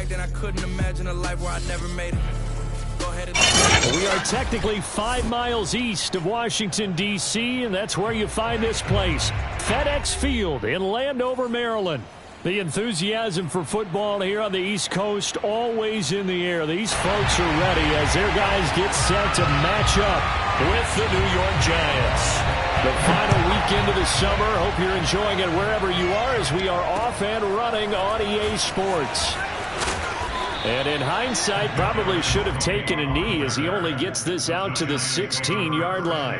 back then, I couldn't imagine a life where I never made it. We are technically 5 miles east of Washington, D.C., and that's where you find this place, FedEx Field in Landover, Maryland. The enthusiasm for football here on the East Coast always in the air. These folks are ready as their guys get set to match up with the New York Giants. The final weekend of the summer. Hope you're enjoying it wherever you are as we are off and running on EA Sports. And in hindsight, probably should have taken a knee as he only gets this out to the 16-yard line.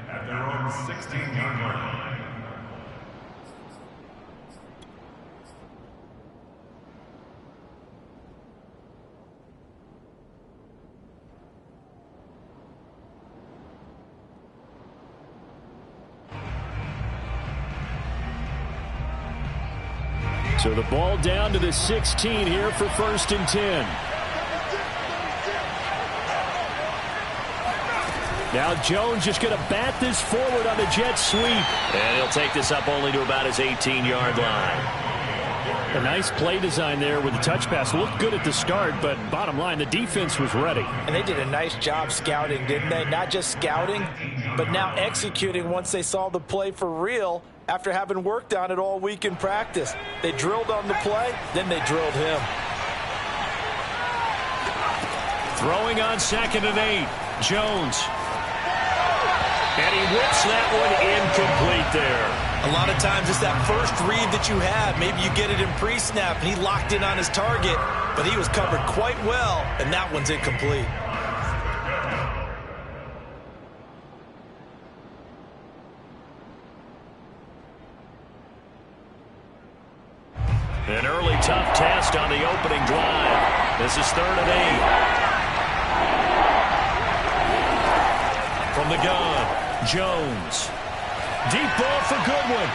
At their own 16-yard line. So the ball down to the 16 here for 1st and 10. Now Jones just going to bat this forward on the jet sweep. And he'll take this up only to about his 18-yard line. A nice play design there with the touch pass. Looked good at the start, but bottom line, the defense was ready. And they did a nice job scouting, didn't they? Not just scouting, but now executing once they saw the play for real after having worked on it all week in practice. They drilled on the play, then they drilled him. Throwing on 2nd and 8. Jones. And he whips that one incomplete there. A lot of times it's that first read that you have. Maybe you get it in pre-snap, and he locked in on his target, but he was covered quite well, and that one's incomplete. An early tough test on the opening drive. This is 3rd and 8. From the gun, Jones. Deep ball for Goodwin.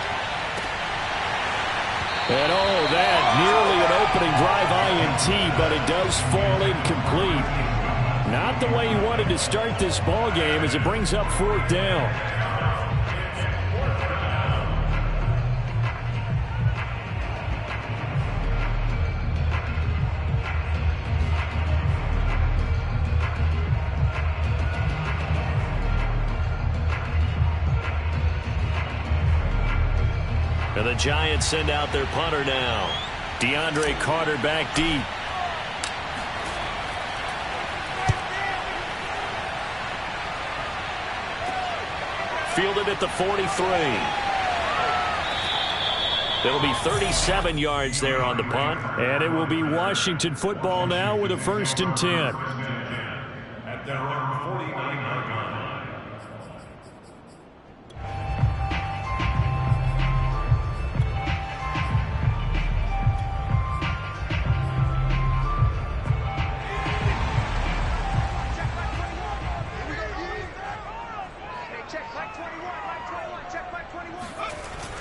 And oh, that nearly an opening drive INT, but it does fall incomplete. Not the way he wanted to start this ball game as it brings up 4th down. And the Giants send out their punter now. DeAndre Carter back deep. Fielded at the 43. It'll be 37 yards there on the punt. And it will be Washington football now with a 1st and 10. At their own 49-yard line.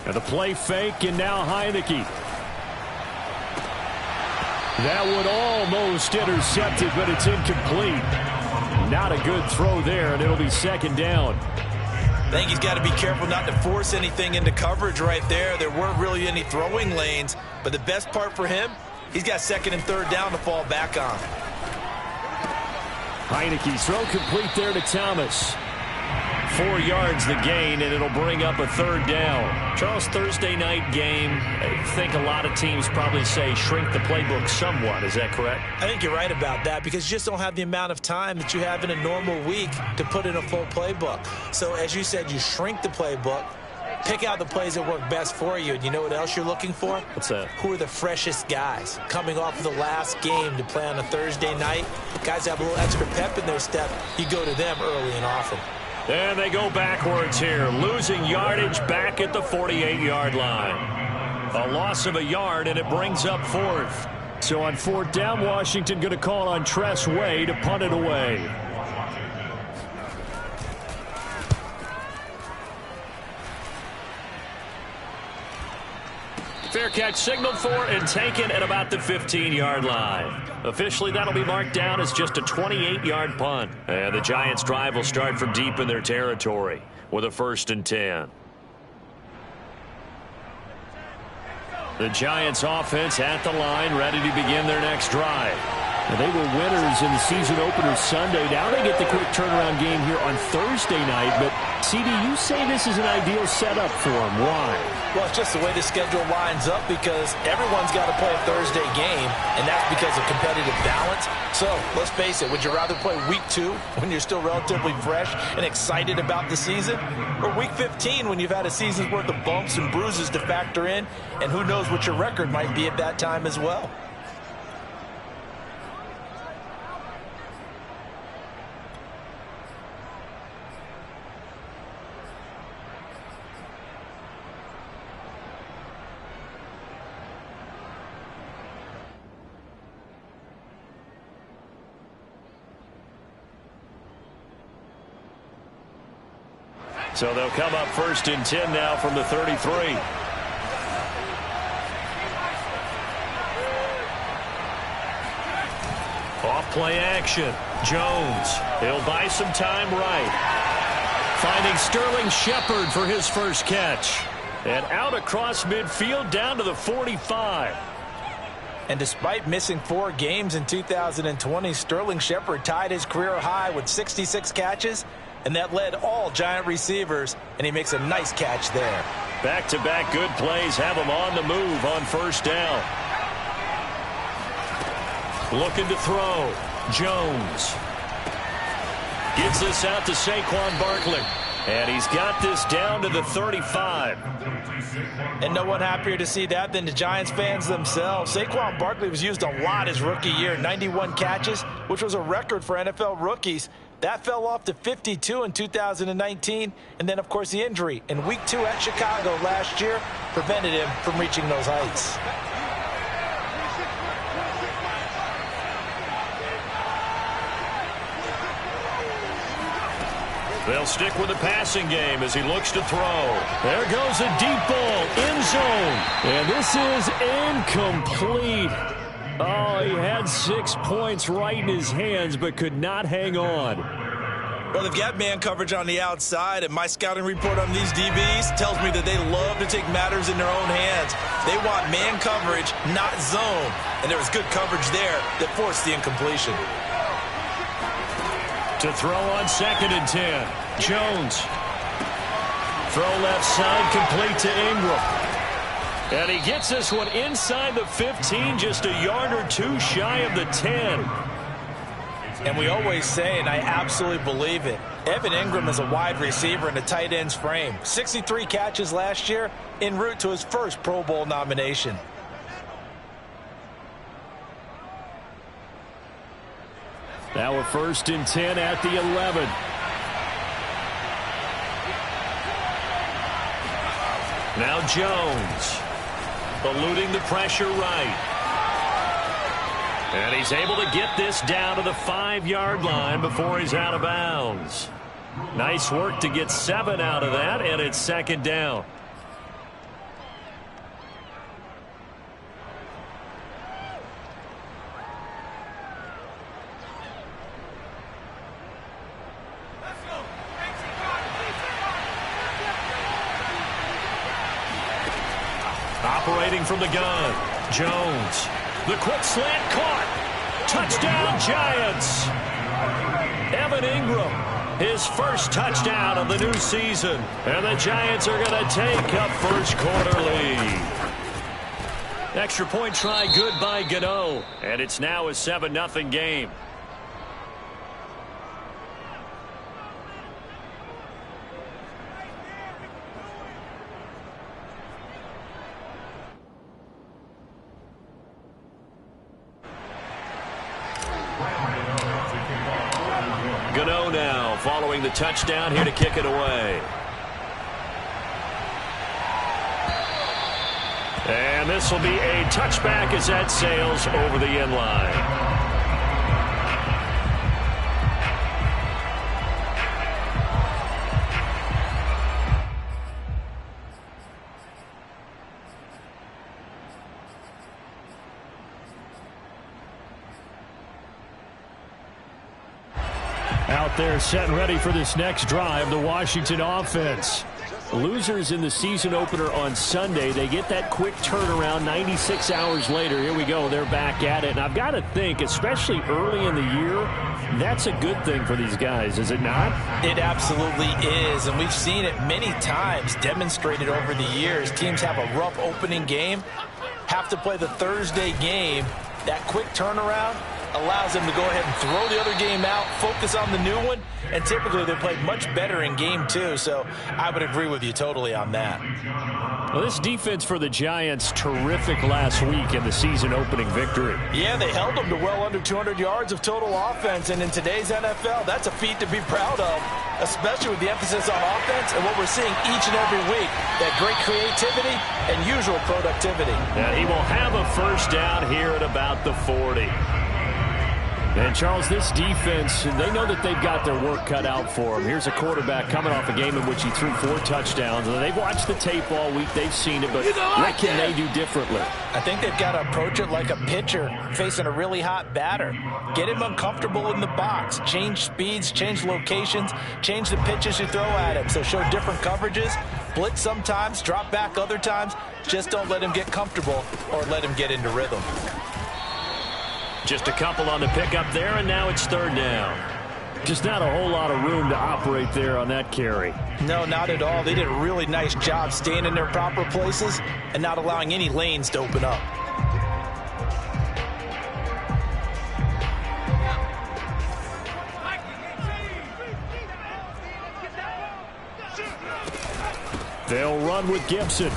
And the play fake, and now Heineke. That would almost intercept it, but it's incomplete. Not a good throw there, and it'll be 2nd down. I think he's got to be careful not to force anything into coverage right there. There weren't really any throwing lanes, but the best part for him, he's got 2nd and 3rd down to fall back on. Heineke's throw complete there to Thomas. 4 yards the gain, and it'll bring up a 3rd down. Charles, Thursday night game, I think a lot of teams probably say shrink the playbook somewhat. Is that correct? I think you're right about that because you just don't have the amount of time that you have in a normal week to put in a full playbook. So as you said, you shrink the playbook, pick out the plays that work best for you. And you know what else you're looking for? What's that? Who are the freshest guys coming off of the last game to play on a Thursday night? Guys have a little extra pep in their step. You go to them early and often. And they go backwards here, losing yardage back at the 48-yard line. A loss of a yard, and it brings up 4th. So on 4th down, Washington going to call on Tress Way to punt it away. Fair catch signaled for and taken at about the 15-yard line. Officially, that'll be marked down as just a 28-yard punt. And the Giants' drive will start from deep in their territory with a 1st and 10. The Giants offense at the line, ready to begin their next drive. And they were winners in the season opener Sunday. Now they get the quick turnaround game here on Thursday night. But, CD, you say this is an ideal setup for them. Why? Well, it's just the way the schedule lines up because everyone's got to play a Thursday game, and that's because of competitive balance. So, let's face it, would you rather play Week 2 when you're still relatively fresh and excited about the season? Or Week 15 when you've had a season's worth of bumps and bruises to factor in, and who knows what your record might be at that time as well? So they'll come up 1st and 10 now from the 33. Off play action. Jones. He'll buy some time right. Finding Sterling Shepard for his first catch. And out across midfield down to the 45. And despite missing 4 games in 2020, Sterling Shepard tied his career high with 66 catches. And that led all Giant receivers, and he makes a nice catch there. Back-to-back good plays have him on the move on 1st down. Looking to throw. Jones. Gets this out to Saquon Barkley. And he's got this down to the 35. And no one happier to see that than the Giants fans themselves. Saquon Barkley was used a lot his rookie year, 91 catches, which was a record for NFL rookies. That fell off to 52 in 2019. And then, of course, the injury in Week 2 at Chicago last year prevented him from reaching those heights. They'll stick with the passing game as he looks to throw. There goes a deep ball, end zone. And this is incomplete. Oh, he had 6 points right in his hands, but could not hang on. Well, they've got man coverage on the outside, and my scouting report on these DBs tells me that they love to take matters in their own hands. They want man coverage, not zone. And there was good coverage there that forced the incompletion. To throw on 2nd and 10. Jones. Throw left side, complete to Ingram. And he gets this one inside the 15, just a yard or 2 shy of the 10. And we always say, and I absolutely believe it, Evan Ingram is a wide receiver in a tight end's frame. 63 catches last year, en route to his first Pro Bowl nomination. Now a 1st and 10 at the 11. Now Jones. Eluding the pressure right. And he's able to get this down to the 5-yard line before he's out of bounds. Nice work to get 7 out of that, and it's 2nd down. Operating from the gun, Jones. The quick slant caught. Touchdown, Giants. Evan Ingram, his first touchdown of the new season. And the Giants are going to take a first-quarter lead. Extra point try good by Gano. And it's now a 7-0 game. Gano now following the touchdown here to kick it away. And this will be a touchback as that sails over the end line. Out there set and ready for this next drive, the Washington offense. Losers in the season opener on Sunday, they get that quick turnaround 96 hours later. Here we go. They're back at it. And I've got to think, especially early in the year, that's a good thing for these guys, is it not? It absolutely is, and we've seen it many times demonstrated over the years. Teams have a rough opening game, have to play the Thursday game. That quick turnaround allows them to go ahead and throw the other game out, focus on the new one, and typically they play much better in game two, so I would agree with you totally on that. Well, this defense for the Giants, terrific last week in the season opening victory. Yeah, they held them to well under 200 yards of total offense, and in today's NFL, that's a feat to be proud of, especially with the emphasis on offense and what we're seeing each and every week, that great creativity and usual productivity. And he will have a first down here at about the 40. And, Charles, this defense, they know that they've got their work cut out for them. Here's a quarterback coming off a game in which he threw 4 touchdowns. They've watched the tape all week. They've seen it, but what can they do differently? I think they've got to approach it like a pitcher facing a really hot batter. Get him uncomfortable in the box. Change speeds, change locations, change the pitches you throw at him. So show different coverages, blitz sometimes, drop back other times. Just don't let him get comfortable or let him get into rhythm. Just a couple on the pickup there, and now it's third down. Just not a whole lot of room to operate there on that carry. No, not at all. They did a really nice job staying in their proper places and not allowing any lanes to open up. They'll run with Gibson.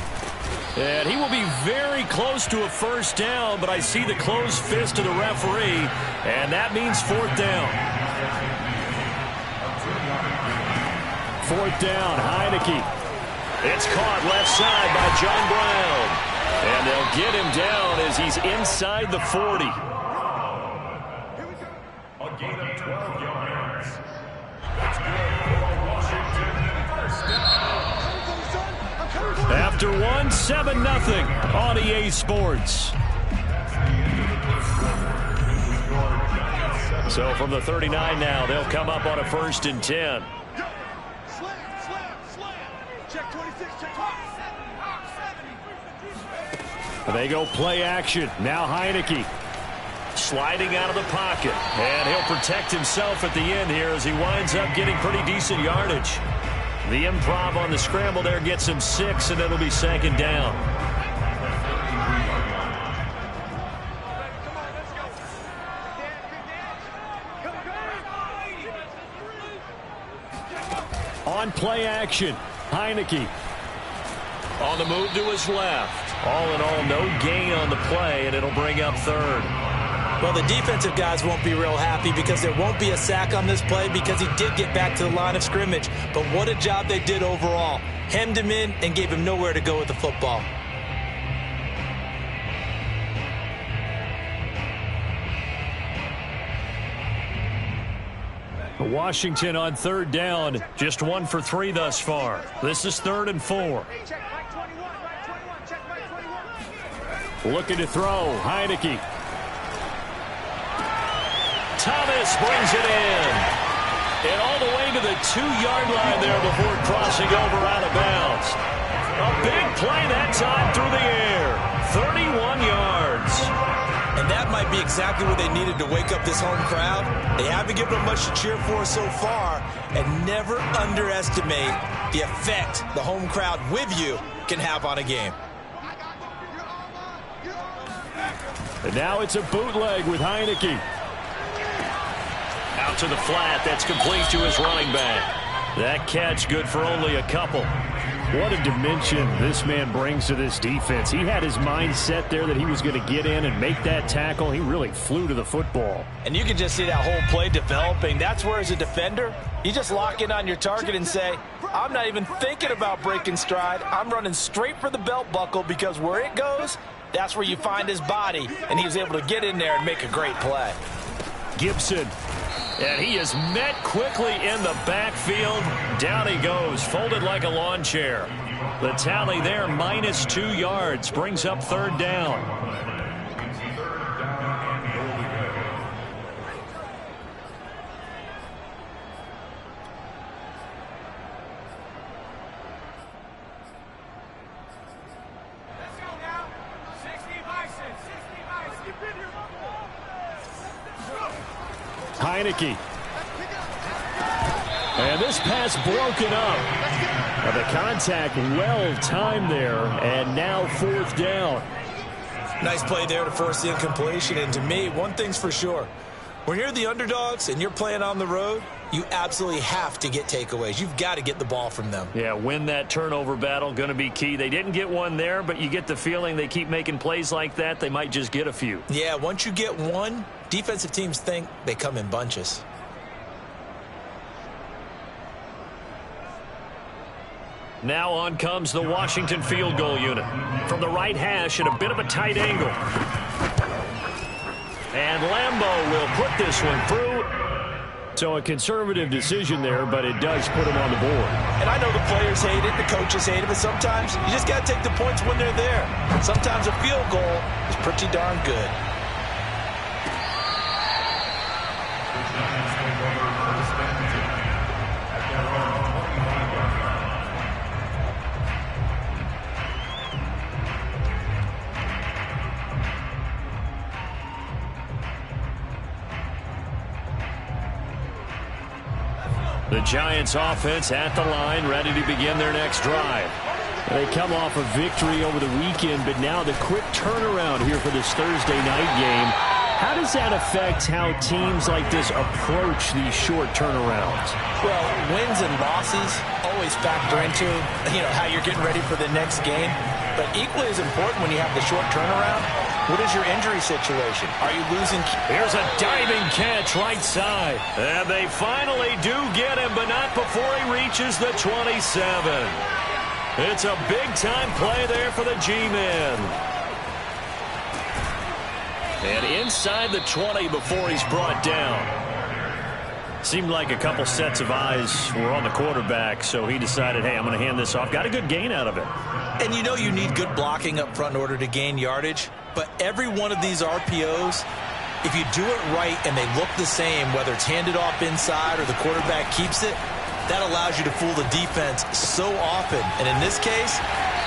And he will be very close to a first down, but I see the closed fist of the referee, and that means fourth down. Fourth down, Heineke. It's caught left side by John Brown. And they'll get him down as he's inside the 40. A gain of 12 yards. That's good for Washington. First down. After 1, 7-0 on EA Sports. So from the 39 now, they'll come up on a 1st and 10. They go play action. Now Heineke sliding out of the pocket. And he'll protect himself at the end here as he winds up getting pretty decent yardage. The improv on the scramble there gets him 6, and it'll be 2nd down. On play action, Heineke. On the move to his left. All in all, no gain on the play, and it'll bring up 3rd. Well, the defensive guys won't be real happy because there won't be a sack on this play because he did get back to the line of scrimmage. But what a job they did overall. Hemmed him in and gave him nowhere to go with the football. Washington on 3rd down, just 1 for 3 thus far. This is 3rd and 4. Looking to throw, Heineke. Thomas brings it in. And all the way to the 2-yard line there before crossing over out of bounds. A big play that time through the air. 31 yards. And that might be exactly what they needed to wake up this home crowd. They haven't given them much to cheer for so far. And never underestimate the effect the home crowd with you can have on a game. And now it's a bootleg with Heineke. Out to the flat. That's complete to his running back. That catch good for only a couple. What a dimension this man brings to this defense. He had his mind set there that he was going to get in and make that tackle. He really flew to the football. And you can just see that whole play developing. That's where, as a defender, you just lock in on your target and say, I'm not even thinking about breaking stride. I'm running straight for the belt buckle because where it goes, that's where you find his body. And he was able to get in there and make a great play. Gibson. And he is met quickly in the backfield. Down he goes, folded like a lawn chair. The tally there, -2 yards, brings up 3rd down. Heineke. And this pass broken up. The contact well timed there, and now 4th down. Nice play there to force the incompletion. And to me, one thing's for sure. When you're the underdogs and you're playing on the road, you absolutely have to get takeaways. You've got to get the ball from them. Yeah, win that turnover battle, going to be key. They didn't get one there, but you get the feeling they keep making plays like that, they might just get a few. Yeah, once you get one, defensive teams think they come in bunches. Now on comes the Washington field goal unit. From the right hash at a bit of a tight angle. And Lambeau will put this one through. So a conservative decision there, but it does put him on the board. And I know the players hate it, the coaches hate it, but sometimes you just got to take the points when they're there. Sometimes a field goal is pretty darn good. The Giants offense at the line, ready to begin their next drive. They come off a victory over the weekend, but now the quick turnaround here for this Thursday night game. How does that affect how teams like this approach these short turnarounds? Well, wins and losses always factor into, how you're getting ready for the next game. But equally as important when you have the short turnaround, what is your injury situation? Are you losing? Here's a diving catch right side. And they finally do get him, but not before he reaches the 27. It's a big-time play there for the G-men. And inside the 20 before he's brought down. Seemed like a couple sets of eyes were on the quarterback, so he decided, hey, I'm going to hand this off. Got a good gain out of it. And you need good blocking up front in order to gain yardage. But every one of these RPOs, if you do it right and they look the same, whether it's handed off inside or the quarterback keeps it, that allows you to fool the defense so often. And in this case,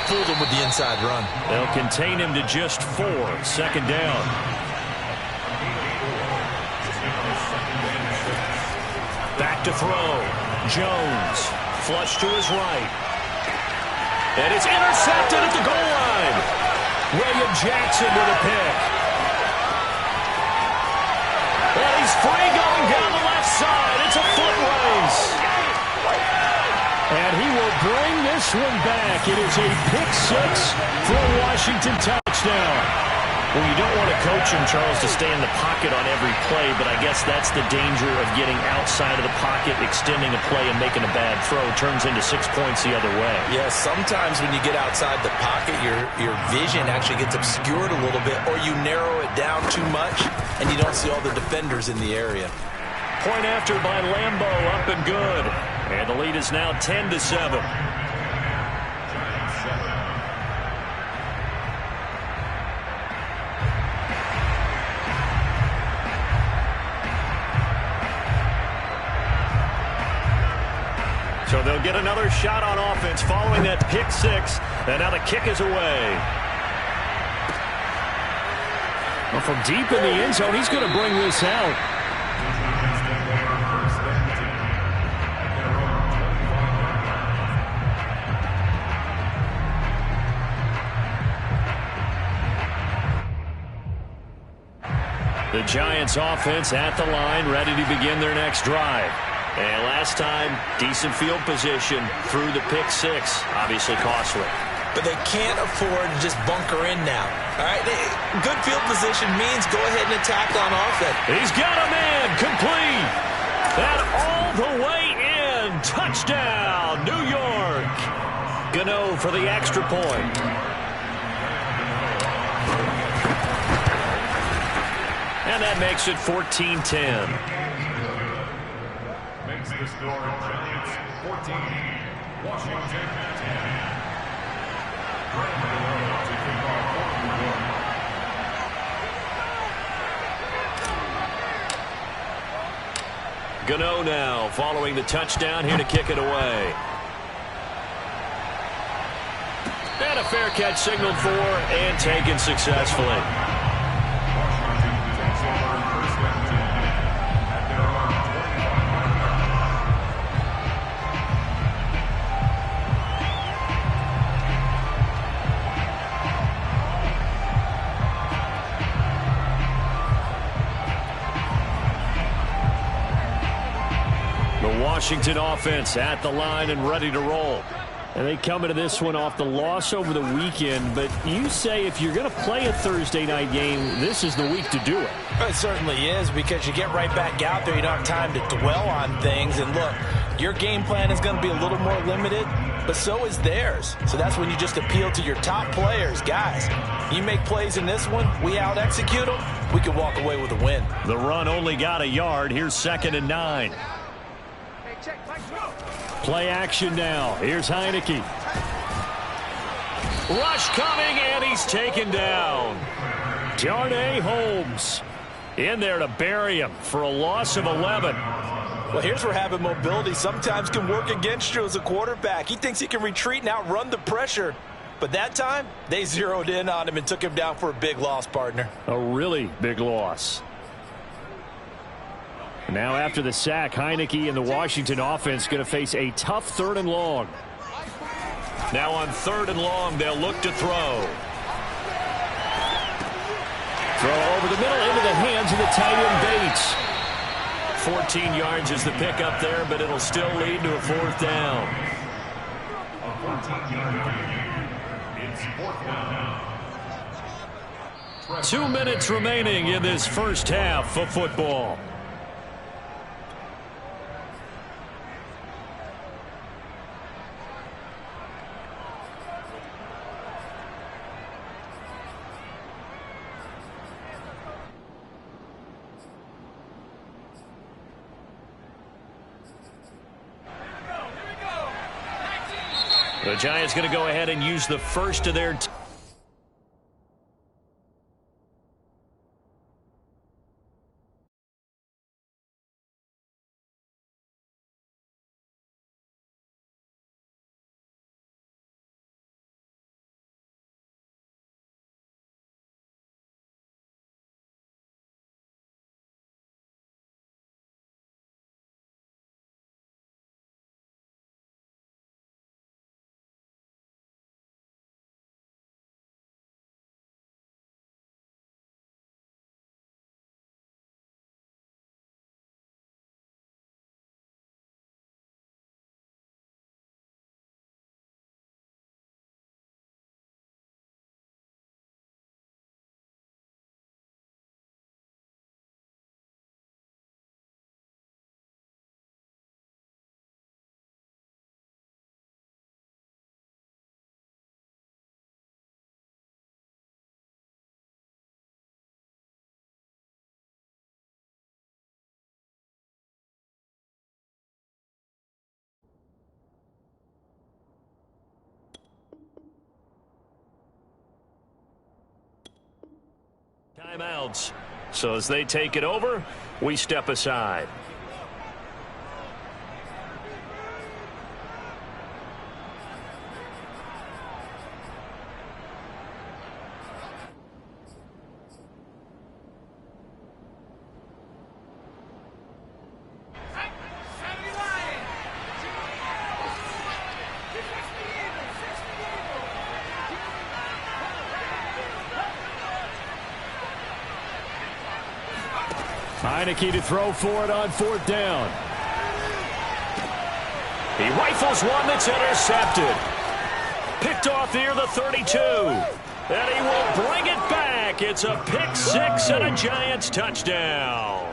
fooled them with the inside run. They'll contain him to just 4. 2nd down. Back to throw. Jones. Flush to his right. And it's intercepted at the goal line. William Jackson with a pick. And he's free going down the left side. It's a foot race. And he will bring this one back. It is a pick 6 for a Washington touchdown. Well, you don't want to coach him, Charles, to stay in the pocket on every play, but I guess that's the danger of getting outside of the pocket, extending a play, and making a bad throw. Turns into 6 points the other way. Yeah, sometimes when you get outside the pocket, your vision actually gets obscured a little bit, or you narrow it down too much, and you don't see all the defenders in the area. Point after by Lambeau, up and good. And the lead is now 10-7. So they'll get another shot on offense following that pick 6. And now the kick is away. Well, from deep in the end zone, he's going to bring this out. The Giants offense at the line, ready to begin their next drive. And last time, decent field position through the pick 6. Obviously costly. But they can't afford to just bunker in now. All right, good field position means go ahead and attack on offense. He's got a man complete. And all the way in. Touchdown, New York. Gano for the extra point. And that makes it 14-10. Makes the score Giants 14, Washington 10. Gano now following the touchdown, here to kick it away. And a fair catch signaled for and taken successfully. Washington takes over first and 10 at their Washington offense at the line and ready to roll. And they come into this one off the loss over the weekend, but you say if you're going to play a Thursday night game, this is the week to do it. It certainly is, because you get right back out there. You don't have time to dwell on things. And look, your game plan is going to be a little more limited, but so is theirs. So that's when you just appeal to your top players. Guys, you make plays in this one, we out-execute them, we can walk away with a win. The run only got a yard. Here's 2nd and 9. Play action now. Here's Heineke. Rush coming, and he's taken down. Darnay Holmes in there to bury him for a loss of 11. Well, here's where having mobility sometimes can work against you as a quarterback. He thinks he can retreat and outrun the pressure. But that time, they zeroed in on him and took him down for a big loss, partner. A really big loss. Now after the sack, Heineke and the Washington offense going to face a tough 3rd and long. Now on 3rd and long, they'll look to throw. Throw over the middle into the hands of the tight end Bates. 14 yards is the pickup there, but it'll still lead to a 4th down. A 14-yard gain. It's 4th down. 2 minutes remaining in this first half of football. The Giants going to go ahead and use the first of their timeouts. So as they take it over, we step aside. Heineke to throw for it on 4th down. He rifles one that's intercepted. Picked off near the 32. And he will bring it back. It's a pick 6 and a Giants touchdown.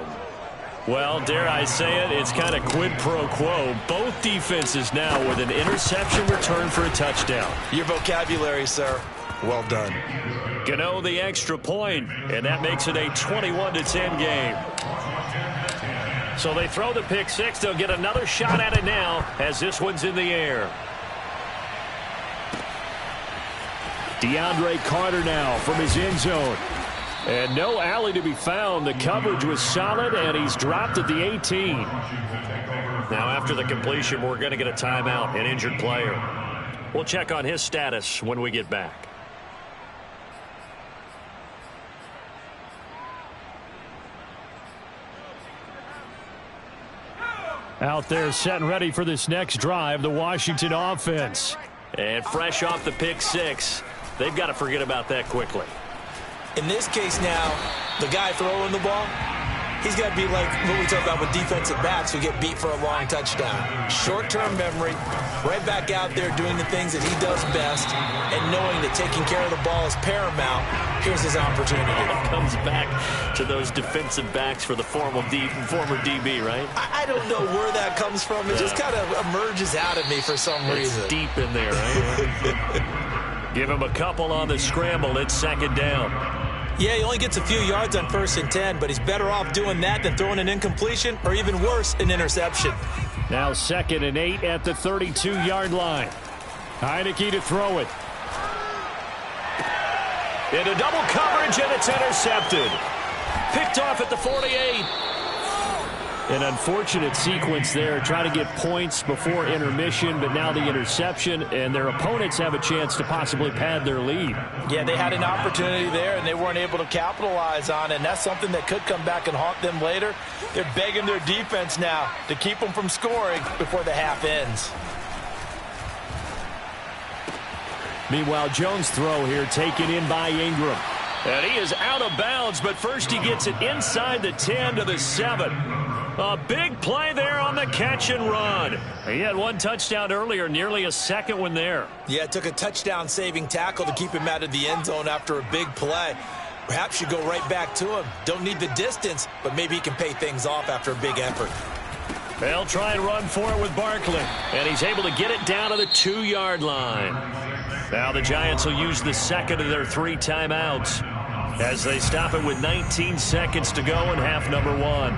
Well, dare I say it, it's kind of quid pro quo. Both defenses now with an interception return for a touchdown. Your vocabulary, sir. Well done. Gano the extra point, and that makes it a 21-10 game. So they throw the pick 6. They'll get another shot at it now as this one's in the air. DeAndre Carter now from his end zone. And no alley to be found. The coverage was solid, and he's dropped at the 18. Now after the completion, we're going to get a timeout, an injured player. We'll check on his status when we get back. Out there set and ready for this next drive, the Washington offense. And fresh off the pick 6, they've got to forget about that quickly. In this case now, the guy throwing the ball, He's got to be like what we talk about with defensive backs who get beat for a long touchdown. Short-term memory, right back out there doing the things that he does best, and knowing that taking care of the ball is paramount. Here's his opportunity. It comes back to those defensive backs for the former DB, right? I don't know where that comes from. It just kind of emerges out of me for some reason. It's deep in there, right? Give him a couple on the scramble. It's second down. Yeah, he only gets a few yards on 1st and 10, but he's better off doing that than throwing an incompletion or even worse, an interception. Now 2nd and 8 at the 32-yard line. Heineke to throw it. Into double coverage, and it's intercepted. Picked off at the 48. An unfortunate sequence there, trying to get points before intermission, but now the interception, and their opponents have a chance to possibly pad their lead. Yeah, they had an opportunity there, and they weren't able to capitalize on it, and that's something that could come back and haunt them later. They're begging their defense now to keep them from scoring before the half ends. Meanwhile, Jones' throw here taken in by Ingram. And he is out of bounds, but first he gets it inside the 10 to the 7. A big play there on the catch and run. He had one touchdown earlier, nearly a second one there. Yeah, it took a touchdown-saving tackle to keep him out of the end zone after a big play. Perhaps you go right back to him. Don't need the distance, but maybe he can pay things off after a big effort. They'll try and run for it with Barkley. And he's able to get it down to the 2-yard line. Now the Giants will use the second of their 3 timeouts as they stop it with 19 seconds to go in half number 1.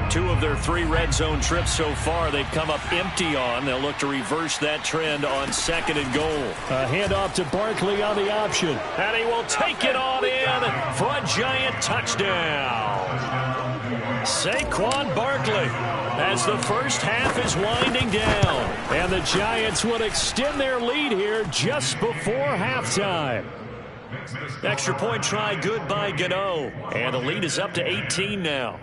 Two of their 3 red zone trips so far they've come up empty on. They'll look to reverse that trend on 2nd and goal. A handoff to Barkley on the option. And he will take it on in for a Giant touchdown. Saquon Barkley as the first half is winding down. And the Giants will extend their lead here just before halftime. Extra point try good by Gano. And the lead is up to 18 now.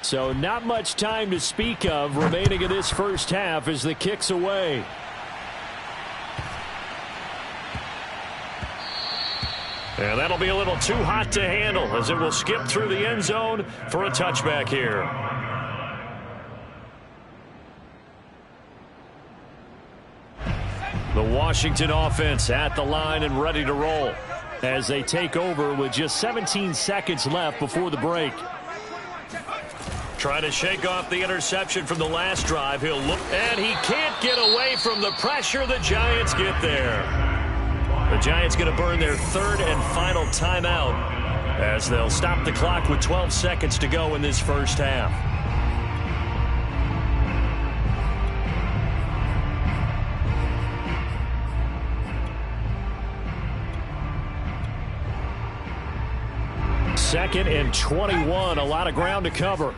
So not much time to speak of remaining in this first half as the kick's away. And that'll be a little too hot to handle as it will skip through the end zone for a touchback here. The Washington offense at the line and ready to roll as they take over with just 17 seconds left before the break. Trying to shake off the interception from the last drive. He'll look, and he can't get away from the pressure. The Giants get there. The Giants going to burn their 3rd and final timeout as they'll stop the clock with 12 seconds to go in this first half. Second and 21, a lot of ground to cover.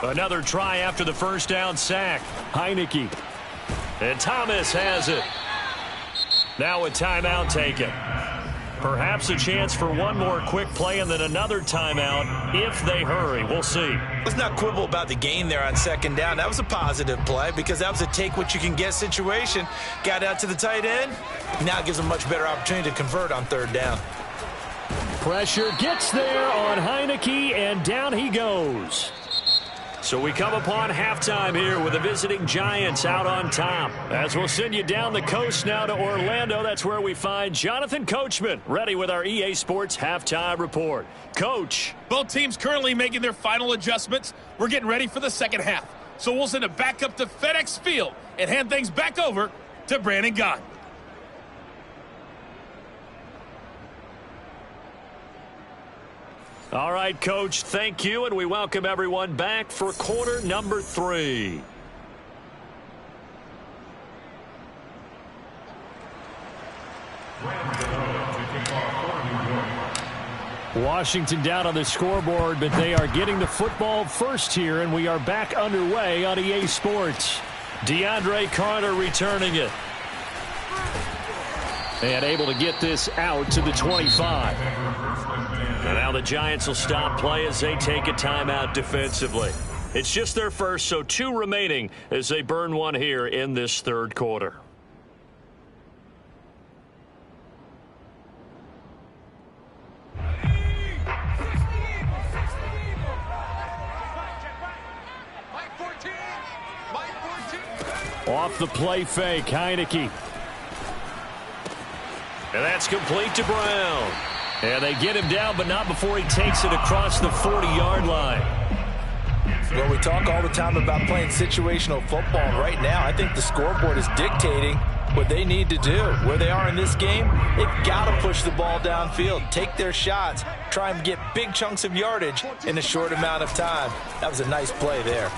Another try after the first down sack. Heineke. And Thomas has it. Now a timeout taken. Perhaps a chance for one more quick play and then another timeout if they hurry. We'll see. Let's not quibble about the gain there on 2nd down. That was a positive play because that was a take-what-you-can-get situation. Got out to the tight end. Now it gives them a much better opportunity to convert on 3rd down. Pressure gets there on Heineke, and down he goes. So we come upon halftime here with the visiting Giants out on top. As we'll send you down the coast now to Orlando, that's where we find Jonathan Coachman ready with our EA Sports Halftime Report. Coach. Both teams currently making their final adjustments. We're getting ready for the second half. So we'll send it back up to FedEx Field and hand things back over to Brandon Gott. All right, Coach, thank you, and we welcome everyone back for quarter number 3. Washington down on the scoreboard, but they are getting the football first here, and we are back underway on EA Sports. DeAndre Carter returning it. And able to get this out to the 25. And now the Giants will stop play as they take a timeout defensively. It's just their first, so 2 remaining as they burn one here in this third quarter. Off the play fake, Heineke. And that's complete to Brown. And they get him down, but not before he takes it across the 40-yard line. Well, we talk all the time about playing situational football. Right now, I think the scoreboard is dictating what they need to do. Where they are in this game, they've got to push the ball downfield, take their shots, try and get big chunks of yardage in a short amount of time. That was a nice play there.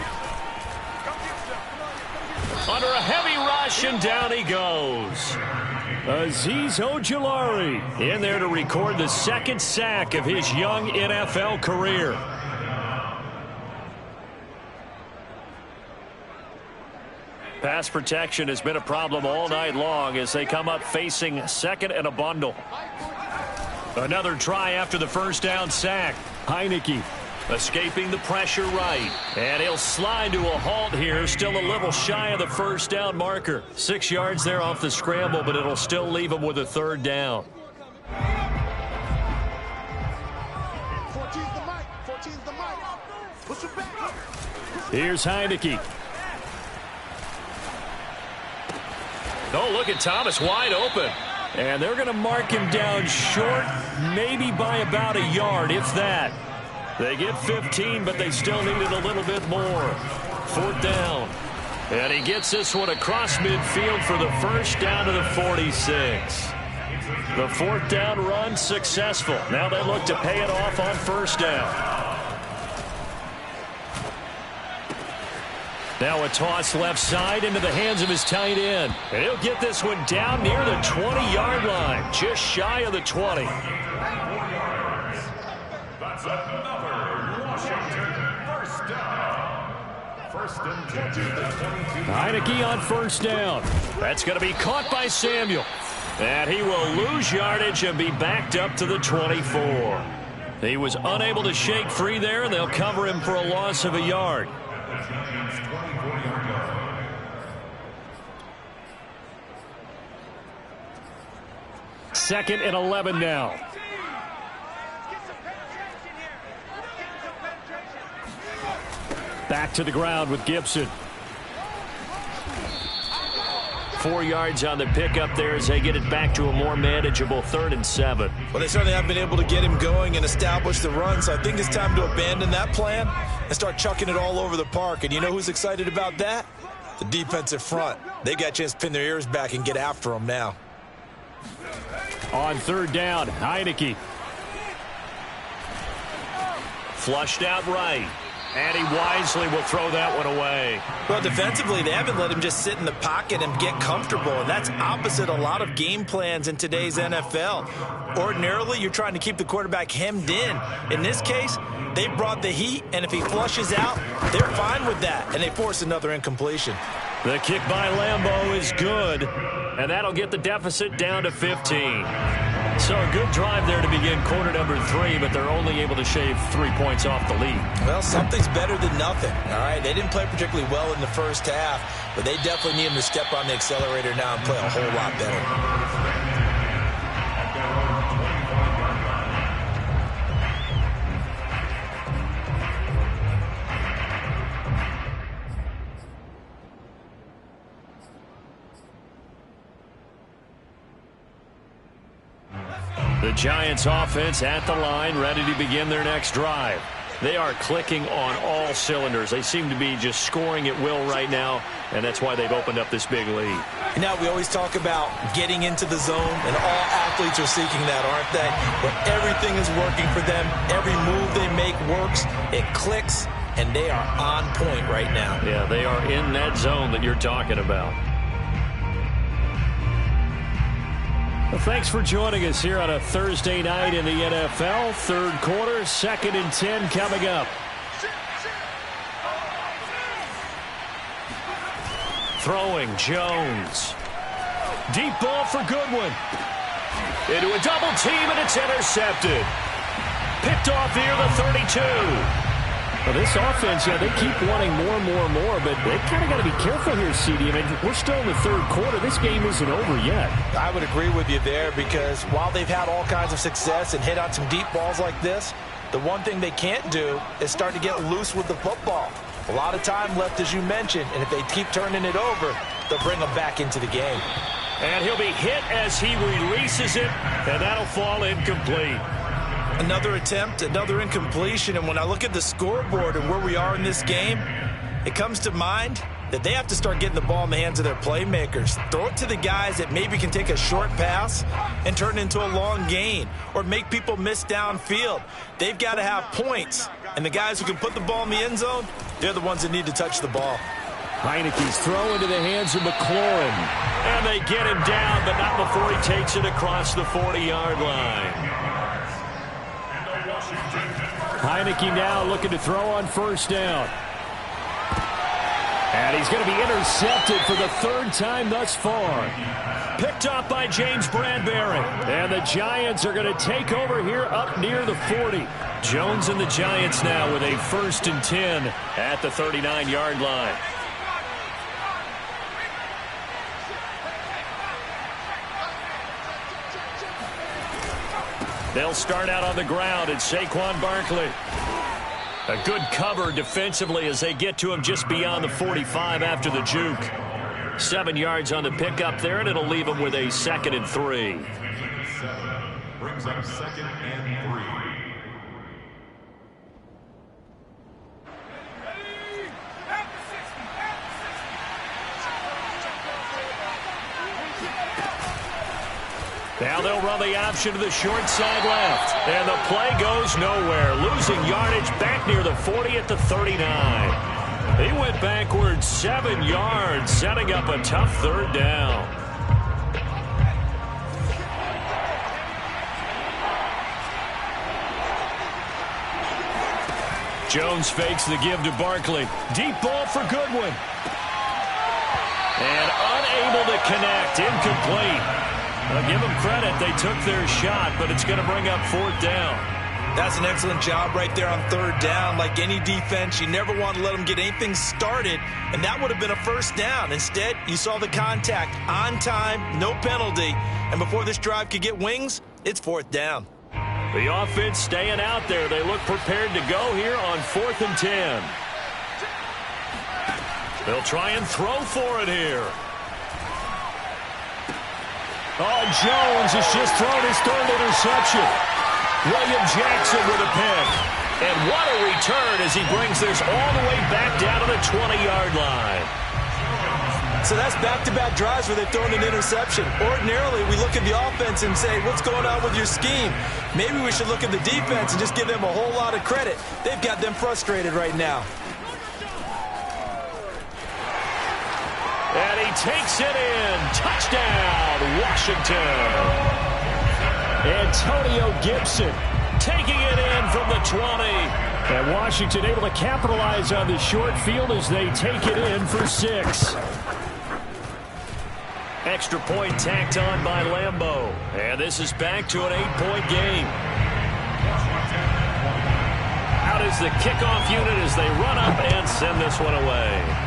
Under a heavy rush, and down he goes. Azeez Ojulari in there to record the second sack of his young NFL career. Pass protection has been a problem all night long as they come up facing second and a bundle. Another try after the first down sack. Heineke escaping the pressure right. And he'll slide to a halt here, still a little shy of the first down marker. 6 yards there off the scramble, but it'll still leave him with a third down. 14's the mic. 14's the mic. Push it back. Here's Heineke. Oh, look at Thomas wide open. And they're going to mark him down short, maybe by about a yard, if that. They get 15, but they still needed a little bit more. Fourth down. And he gets this one across midfield for the first down to the 46. The fourth down run successful. Now they look to pay it off on first down. Now a toss left side into the hands of his tight end. And he'll get this one down near the 20-yard line, just shy of the 20. That's another Washington first down. First and 10 to the 22. Heineke on first down. That's going to be caught by Samuel. And he will lose yardage and be backed up to the 24. He was unable to shake free there, and they'll cover him for a loss of a yard. Second and 11 now. Back to the ground with Gibson. 4 yards on the pickup there as they get it back to a more manageable 3rd and 7. Well, they certainly have been able to get him going and establish the run, so I think it's time to abandon that plan and start chucking it all over the park. And you know who's excited about that? The defensive front. They got a chance to pin their ears back and get after him now. On third down, Heineke. Flushed out right. And he wisely will throw that one away. Well, defensively, they haven't let him just sit in the pocket and get comfortable, and that's opposite a lot of game plans in today's NFL. Ordinarily, you're trying to keep the quarterback hemmed in. In this case, they brought the heat, and if he flushes out, they're fine with that, and they force another incompletion. The kick by Lambeau is good, and that'll get the deficit down to 15. So a good drive there to begin quarter number 3, but they're only able to shave 3 points off the lead. Well, something's better than nothing, all right? They didn't play particularly well in the first half, but they definitely need him to step on the accelerator now and play a whole lot better. The Giants offense at the line, ready to begin their next drive. They are clicking on all cylinders. They seem to be just scoring at will right now, and that's why they've opened up this big lead. Now, we always talk about getting into the zone, and all athletes are seeking that, aren't they? But everything is working for them. Every move they make works. It clicks, and they are on point right now. Yeah, they are in that zone that you're talking about. Well, thanks for joining us here on a Thursday night in the NFL. Third quarter, 2nd and 10 coming up. Throwing Jones. Deep ball for Goodwin. Into a double team, and it's intercepted. Picked off near the 32. Well, this offense, yeah, they keep wanting more, but they kind of got to be careful here, CD. I mean, we're still in the third quarter. This game isn't over yet. I would agree with you there because while they've had all kinds of success and hit on some deep balls like this, the one thing they can't do is start to get loose with the football. A lot of time left, as you mentioned, and if they keep turning it over, they'll bring them back into the game. And he'll be hit as he releases it, and that'll fall incomplete. Another attempt, another incompletion, and when I look at the scoreboard and where we are in this game, it comes to mind that they have to start getting the ball in the hands of their playmakers. Throw it to the guys that maybe can take a short pass and turn it into a long gain or make people miss downfield. They've got to have points, and the guys who can put the ball in the end zone, they're the ones that need to touch the ball. Heineke's throw into the hands of McLaurin. And they get him down, but not before he takes it across the 40-yard line. Heineke now looking to throw on first down. And he's going to be intercepted for the third time thus far. Picked up by James Bradbury. And the Giants are going to take over here up near the 40. Jones and the Giants now with a 1st and 10 at the 39-yard line. They'll start out on the ground. It's Saquon Barkley. A good cover defensively as they get to him just beyond the 45 after the juke. 7 yards on the pickup there, and it'll leave him with a 2nd and 3. Brings up 2nd and 3. Now they'll run the option to the short side left. And the play goes nowhere. Losing yardage back near the 40 at the 39. He went backwards 7 yards, setting up a tough third down. Jones fakes the give to Barkley. Deep ball for Goodwin. And unable to connect. Incomplete. I'll give them credit. They took their shot, but it's going to bring up 4th down. That's an excellent job right there on 3rd down. Like any defense, you never want to let them get anything started, and that would have been a 1st down. Instead, you saw the contact on time, no penalty, and before this drive could get wings, it's 4th down. The offense staying out there. They look prepared to go here on 4th and 10. They'll try and throw for it here. Oh, Jones has just thrown his 3rd interception. William Jackson with a pick. And what a return as he brings this all the way back down to the 20-yard line. So that's back-to-back drives where they've thrown an interception. Ordinarily, we look at the offense and say, what's going on with your scheme? Maybe we should look at the defense and just give them a whole lot of credit. They've got them frustrated right now. And he takes it in. Touchdown, Washington. Antonio Gibson taking it in from the 20. And Washington able to capitalize on the short field as they take it in for 6. Extra point tacked on by Lambeau. And this is back to an 8-point game. Out is the kickoff unit as they run up and send this one away.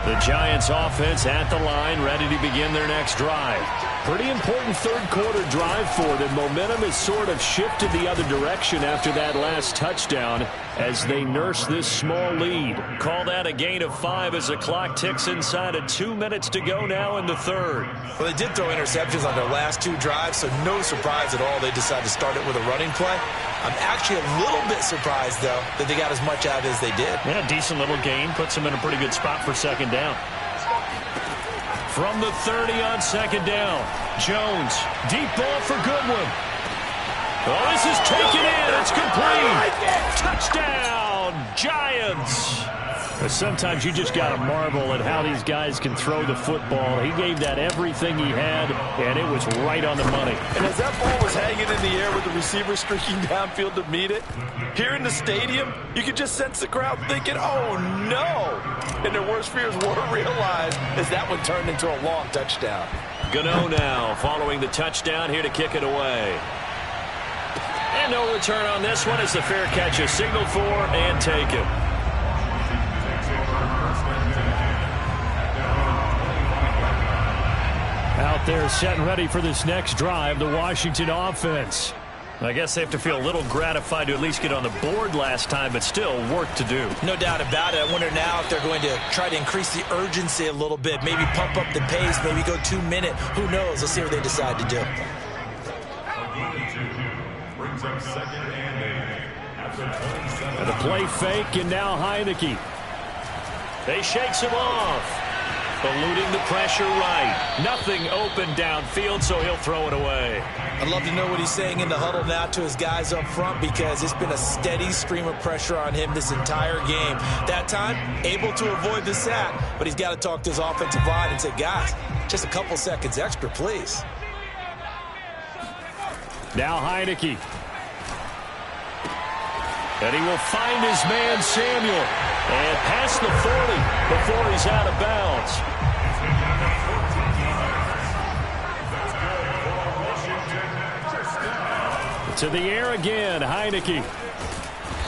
The Giants offense at the line, ready to begin their next drive. Pretty important third quarter drive for them. Momentum has sort of shifted the other direction after that last touchdown as they nurse this small lead. Call that a gain of 5 as the clock ticks inside of 2 minutes to go now in the third. Well, they did throw interceptions on their last 2 drives, so no surprise at all they decided to start it with a running play. I'm actually a little bit surprised, though, that they got as much out as they did. Yeah, decent little gain. Puts them in a pretty good spot for 2nd down. From the 30 on second down. Jones, deep ball for Goodwin. Oh, this is taken in. It's complete. Touchdown, Giants. Sometimes you just got to marvel at how these guys can throw the football. He gave that everything he had, and it was right on the money. And as that ball was hanging in the air with the receiver streaking downfield to meet it, here in the stadium, you could just sense the crowd thinking, oh, no. And their worst fears were realized as that one turned into a long touchdown. Gano now following the touchdown here to kick it away. And no return on this one as the fair catch is signaled for and taken. Out there set and ready for this next drive, the Washington offense. I guess they have to feel a little gratified to at least get on the board last time, but still work to do. No doubt about it. I wonder now if they're going to try to increase the urgency a little bit, maybe pump up the pace, maybe go 2 minute. Who knows? Let's see what they decide to do. Brings up 2nd and 8. After 27. And a play fake, and now Heineke. They shakes him off. Eluding the pressure right. Nothing open downfield, so he'll throw it away. I'd love to know what he's saying in the huddle now to his guys up front, because it's been a steady stream of pressure on him this entire game. That time, able to avoid the sack, but he's got to talk to his offensive line and say, guys, just a couple seconds extra, please. Now Heineke. And he will find his man Samuel. And past the 40 before he's out of bounds. To the air again, Heineke.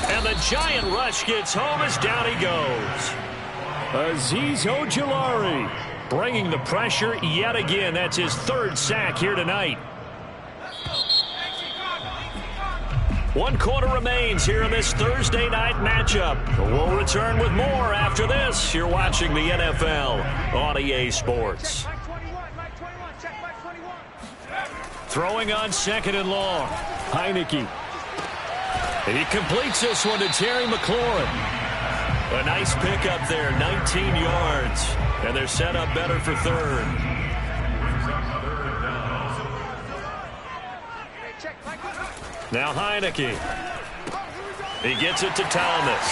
And the giant rush gets home as down he goes. Azeez Ojulari bringing the pressure yet again. That's his 3rd sack here tonight. 1 quarter remains here in this Thursday night matchup. We'll return with more after this. You're watching the NFL on EA Sports. Throwing on 2nd and long. Heineke. And he completes this one to Terry McLaurin. A nice pickup there, 19 yards. And they're set up better for 3rd. Now Heineke. He gets it to Thomas.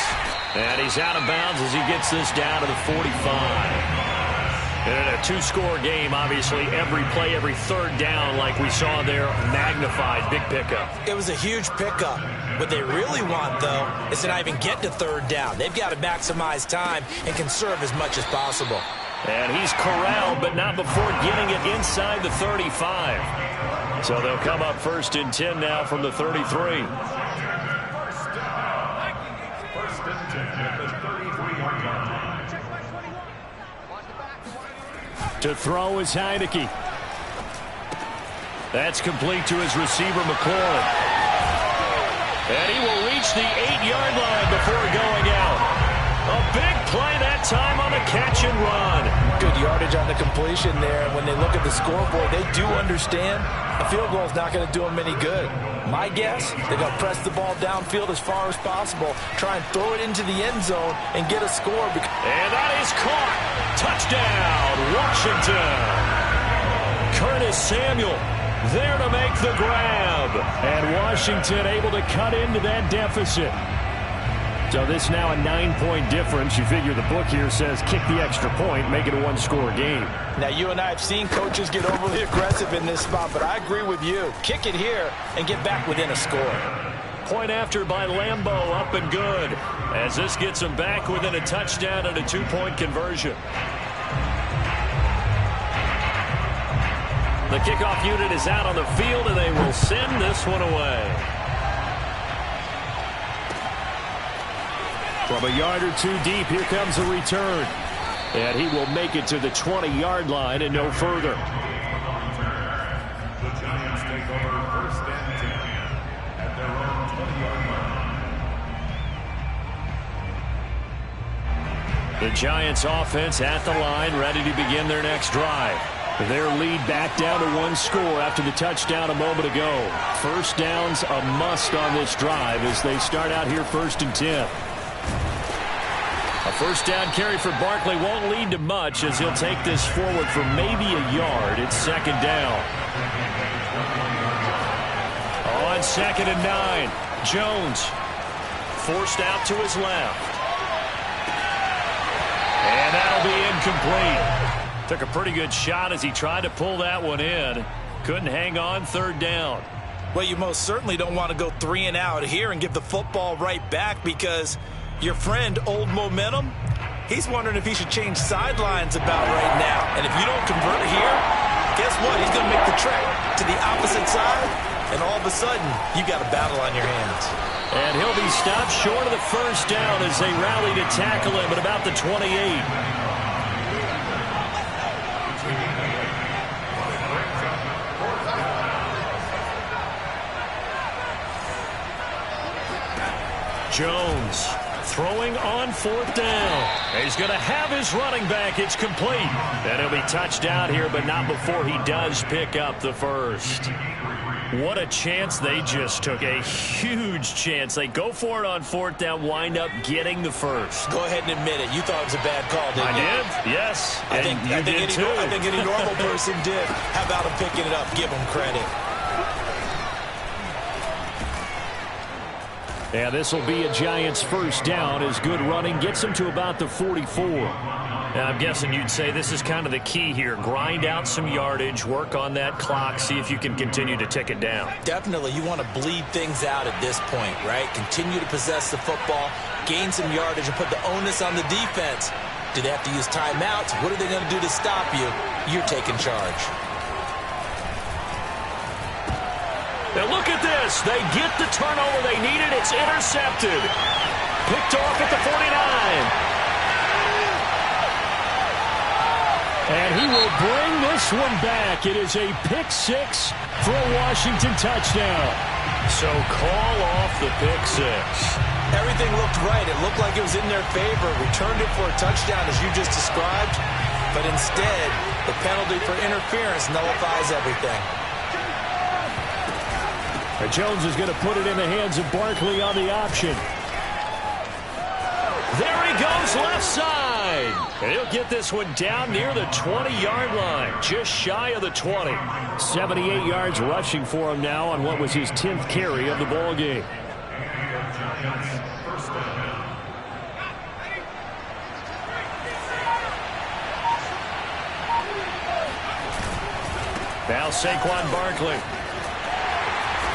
And he's out of bounds as he gets this down to the 45. And in a 2-score game, obviously, every play, every 3rd down, like we saw there, magnified. Big pickup. It was a huge pickup. What they really want, though, is to not even get to 3rd down. They've got to maximize time and conserve as much as possible. And he's corralled, but not before getting it inside the 35. So they'll come up 1st and 10 now from the 33. First and 10 at the 33-yard line. To throw is Heineke. That's complete to his receiver, McLaurin. And he will reach the 8-yard line before going out. A big play that time on the catch and run. Good yardage on the completion there. And when they look at the scoreboard, they do understand a field goal is not going to do them any good. My guess, they're going to press the ball downfield as far as possible, try and throw it into the end zone and get a score. And that is caught. Touchdown, Washington. Curtis Samuel there to make the grab. And Washington able to cut into that deficit. So this now a 9-point difference. You figure the book here says kick the extra point, make it a 1-score game. Now, you and I have seen coaches get overly aggressive in this spot, but I agree with you. Kick it here and get back within a score. Point after by Lambeau, up and good. As this gets them back within a touchdown and a 2-point conversion. The kickoff unit is out on the field, and they will send this one away. From a yard or 2 deep, here comes a return. And he will make it to the 20-yard line and no further. The Giants take over 1st and 10 at their own 20-yard line. The Giants offense at the line, ready to begin their next drive. Their lead back down to 1 score after the touchdown a moment ago. 1st downs a must on this drive as they start out here 1st and 10. A first down carry for Barkley won't lead to much as he'll take this forward for maybe a yard. It's second down. On 2nd and 9, Jones forced out to his left. And that'll be incomplete. Took a pretty good shot as he tried to pull that one in. Couldn't hang on, third down. Well, you most certainly don't want to go 3 and out here and give the football right back because your friend, Old Momentum, he's wondering if he should change sidelines about right now. And if you don't convert here, guess what? He's going to make the trek to the opposite side, and all of a sudden, you got a battle on your hands. And he'll be stopped short of the first down as they rally to tackle him at about the 28. Jones throwing on 4th down. He's going to have his running back. It's complete. And he'll be touched out here, but not before he does pick up the first. What a chance they just took. A huge chance. They go for it on 4th down, wind up getting the first. Go ahead and admit it. You thought it was a bad call, didn't you? I did, yes. I think any normal person did. How about him picking it up? Give him credit. And this will be a Giants first down as good running gets them to about the 44. And I'm guessing you'd say this is kind of the key here. Grind out some yardage, work on that clock, see if you can continue to tick it down. Definitely, you want to bleed things out at this point, right? Continue to possess the football, gain some yardage, and put the onus on the defense. Do they have to use timeouts? What are they going to do to stop you? You're taking charge. Now look at this. They get the turnover they needed. It's intercepted. Picked off at the 49. And he will bring this one back. It is a pick 6 for a Washington touchdown. So call off the pick 6. Everything looked right. It looked like it was in their favor. Returned it for a touchdown, as you just described. But instead, the penalty for interference nullifies everything. Jones is going to put it in the hands of Barkley on the option. There he goes left side. And he'll get this one down near the 20-yard line, just shy of the 20. 78 yards rushing for him now on what was his 10th carry of the ball game. Now Saquon Barkley.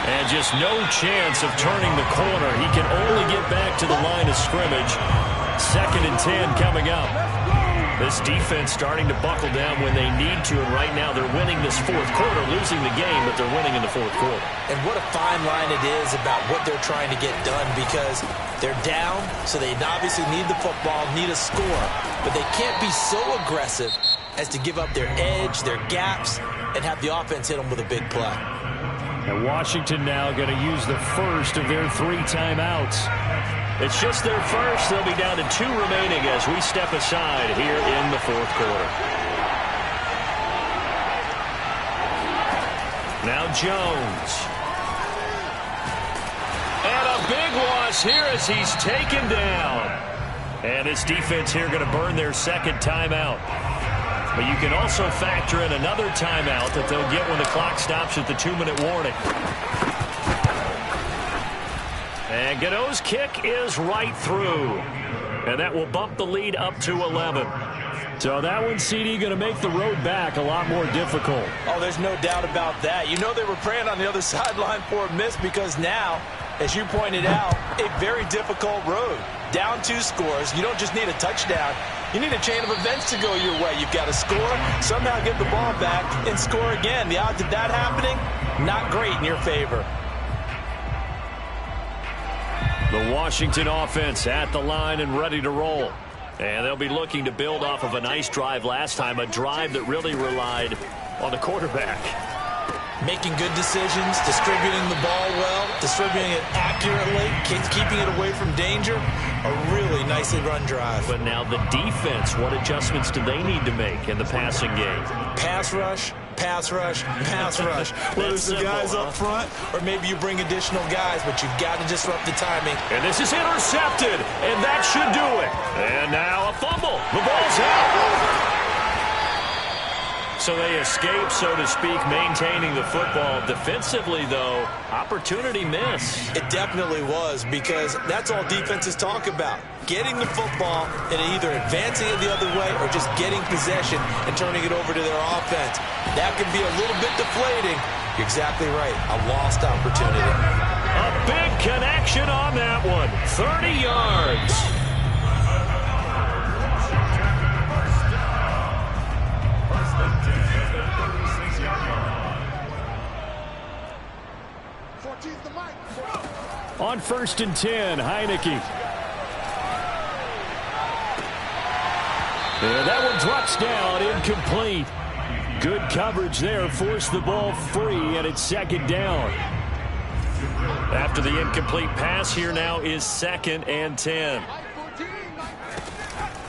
And just no chance of turning the corner. He can only get back to the line of scrimmage. 2nd and 10 coming up. This defense starting to buckle down when they need to, and right now they're winning this 4th quarter, losing the game, but they're winning in the 4th quarter. And what a fine line it is about what they're trying to get done, because they're down, so they obviously need the football, need a score, but they can't be so aggressive as to give up their edge, their gaps, and have the offense hit them with a big play. And Washington now going to use the first of their 3 timeouts. It's just their first. They'll be down to 2 remaining as we step aside here in the 4th quarter. Now Jones. And a big loss here as he's taken down. And this defense here going to burn their 2nd timeout. But you can also factor in another timeout that they'll get when the clock stops at the 2-minute warning. And Gano's kick is right through. And that will bump the lead up to 11. So that one, CD, going to make the road back a lot more difficult. Oh, there's no doubt about that. You know they were praying on the other sideline for a miss, because now, as you pointed out, a very difficult road. Down 2 scores. You don't just need a touchdown. You need a chain of events to go your way. You've got to score, somehow get the ball back, and score again. The odds of that happening, not great in your favor. The Washington offense at the line and ready to roll. And they'll be looking to build off of a nice drive last time, a drive that really relied on the quarterback. Making good decisions, distributing the ball well, distributing it accurately, keeping it away from danger. A really nicely run drive. But now the defense, what adjustments do they need to make in the passing game? Pass rush, Pass rush, pass rush. Whether it's the guys up front or maybe you bring additional guys, but you've got to disrupt the timing. And this is intercepted, and that should do it. And now a fumble. The ball's out. So they escape, so to speak, maintaining the football. Defensively, though, opportunity miss. It definitely was, because that's all defenses talk about. Getting the football and either advancing it the other way or just getting possession and turning it over to their offense. That can be a little bit deflating. You're exactly right. A lost opportunity. A big connection on that one. 30 yards. On 1st and 10, Heineke. And that one drops down, incomplete. Good coverage there, forced the ball free, and it's 2nd down. After the incomplete pass, here now is 2nd and 10.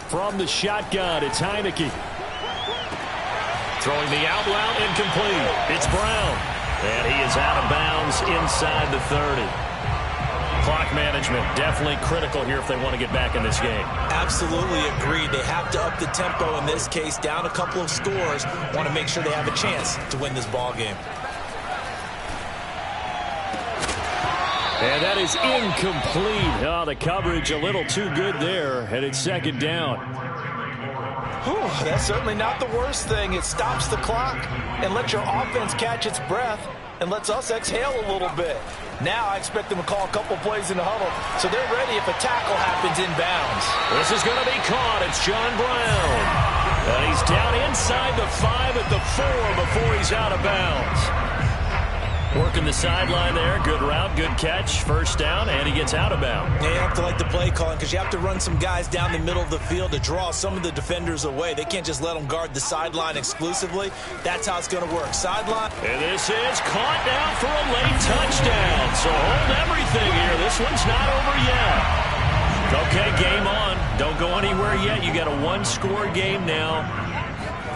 From the shotgun, it's Heineke. Throwing the out route, incomplete. It's Brown. And he is out of bounds inside the 30. Clock management definitely critical here if they want to get back in this game. Absolutely agreed. They have to up the tempo in this case, down a couple of scores. Want to make sure they have a chance to win this ball game. And that is incomplete. Oh, the coverage a little too good there, and it's 2nd down. Whew, that's certainly not the worst thing. It stops the clock and lets your offense catch its breath and lets us exhale a little bit. Now I expect them to call a couple plays in the huddle, so they're ready if a tackle happens inbounds. This is going to be caught. It's John Brown. And he's down inside the 5 at the 4 before he's out of bounds. Working the sideline there. Good route, good catch. 1st down, and he gets out of bounds. Yeah, you have to like the play calling because you have to run some guys down the middle of the field to draw some of the defenders away. They can't just let them guard the sideline exclusively. That's how it's going to work. Sideline. And this is caught now for a late touchdown. So hold everything here. This one's not over yet. Okay, game on. Don't go anywhere yet. You got a 1-score game now.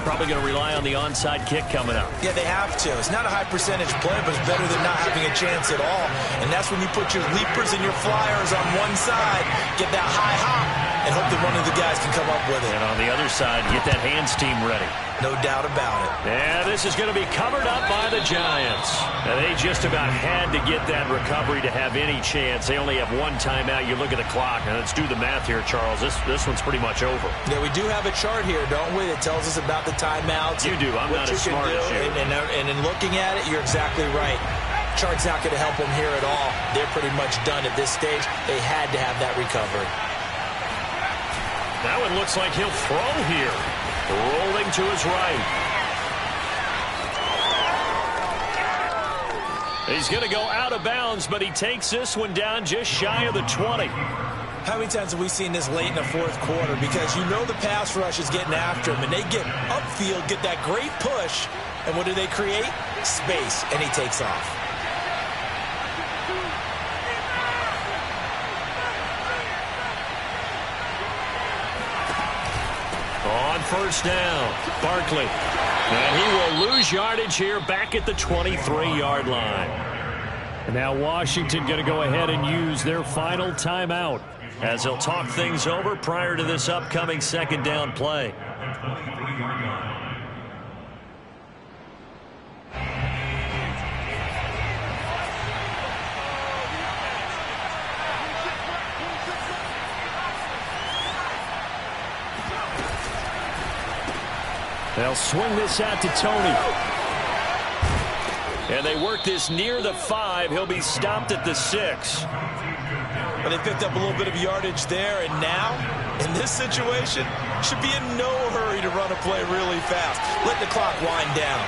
Probably going to rely on the onside kick coming up. Yeah, they have to. It's not a high percentage play, but it's better than not having a chance at all. And that's when you put your leapers and your flyers on one side, get that high hop, and hope that one of the guys can come up with it. And on the other side, get that hands team ready. No doubt about it. And this is going to be covered up by the Giants. Now, they just about had to get that recovery to have any chance. They only have 1 timeout. You look at the clock, and let's do the math here, Charles. This one's pretty much over. Yeah, we do have a chart here, don't we, that tells us about the timeouts. You do. I'm not as smart as you. And in looking at it, you're exactly right. Chart's not going to help them here at all. They're pretty much done at this stage. They had to have that recovery. Now it looks like he'll throw here. Rolling to his right. He's going to go out of bounds, but he takes this one down just shy of the 20. How many times have we seen this late in the 4th quarter? Because you know the pass rush is getting after him, and they get upfield, get that great push, and what do they create? Space, and he takes off. On 1st down, Barkley. And he will lose yardage here back at the 23-yard line. And now Washington going to go ahead and use their final timeout as they'll talk things over prior to this upcoming 2nd down play. They'll swing this out to Tony. And they work this near the 5. He'll be stopped at the 6. Well, they picked up a little bit of yardage there, and now, in this situation, should be in no hurry to run a play really fast. Let the clock wind down.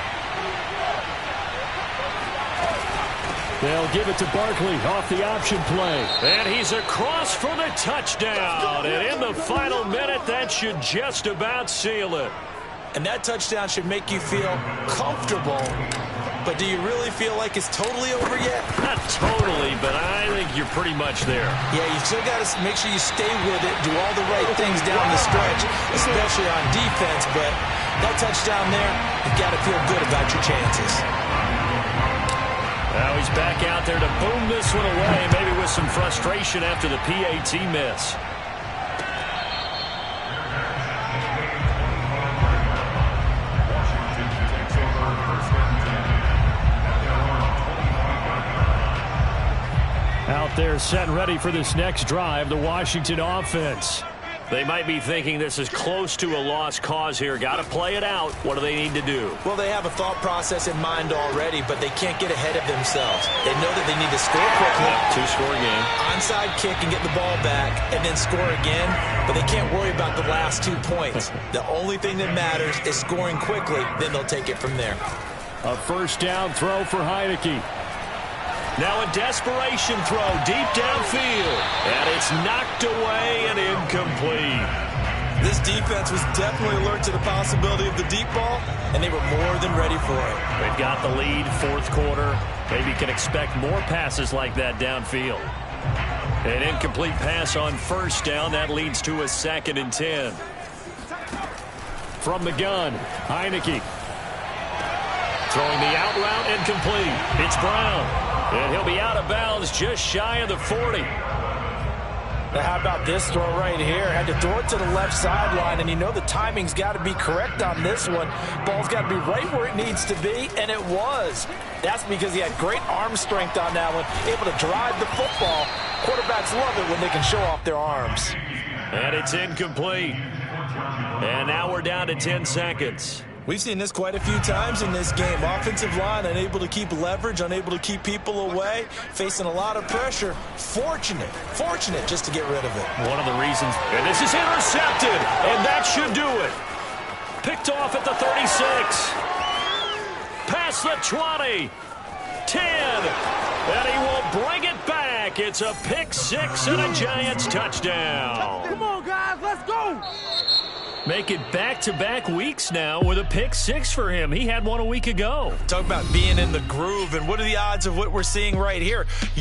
They'll give it to Barkley off the option play. And he's across for the touchdown. And in the final minute, that should just about seal it. And that touchdown should make you feel comfortable. But do you really feel like it's totally over yet? Not totally, but I think you're pretty much there. Yeah, you still got to make sure you stay with it, do all the right things down the stretch, especially on defense. But No touchdown there. You've got to feel good about your chances. Now he's back out there to boom this one away, maybe with some frustration after the PAT miss. Out there set and ready for this next drive, the Washington offense. They might be thinking this is close to a lost cause here. Got to play it out. What do they need to do? Well, they have a thought process in mind already, but they can't get ahead of themselves. They know that they need to score quickly. Two-score game. Onside kick and get the ball back and then score again, but they can't worry about the last 2 points. The only thing that matters is scoring quickly, then they'll take it from there. A first down throw for Heineke. Now a desperation throw deep downfield. And it's knocked away and incomplete. This defense was definitely alert to the possibility of the deep ball, and they were more than ready for it. They've got the lead, fourth quarter. Maybe can expect more passes like that downfield. An incomplete pass on first down. That leads to a 2nd and 10. From the gun, Heineke. Throwing the out route incomplete. It's Brown. And he'll be out of bounds just shy of the 40. Now how about this throw right here? Had to throw it to the left sideline, and you know the timing's got to be correct on this one. Ball's got to be right where it needs to be, and it was. That's because he had great arm strength on that one, able to drive the football. Quarterbacks love it when they can show off their arms. And it's incomplete. And now we're down to 10 seconds. We've seen this quite a few times in this game. Offensive line unable to keep leverage, unable to keep people away, facing a lot of pressure. Fortunate just to get rid of it. One of the reasons. And this is intercepted, and that should do it. Picked off at the 36. Past the 20. 10. And he will bring it back. It's a pick six and a Giants touchdown. Come on, guys, let's go. Make it back-to-back weeks now with a pick six for him. He had one a week ago. Talk about being in the groove, and what are the odds of what we're seeing right here? You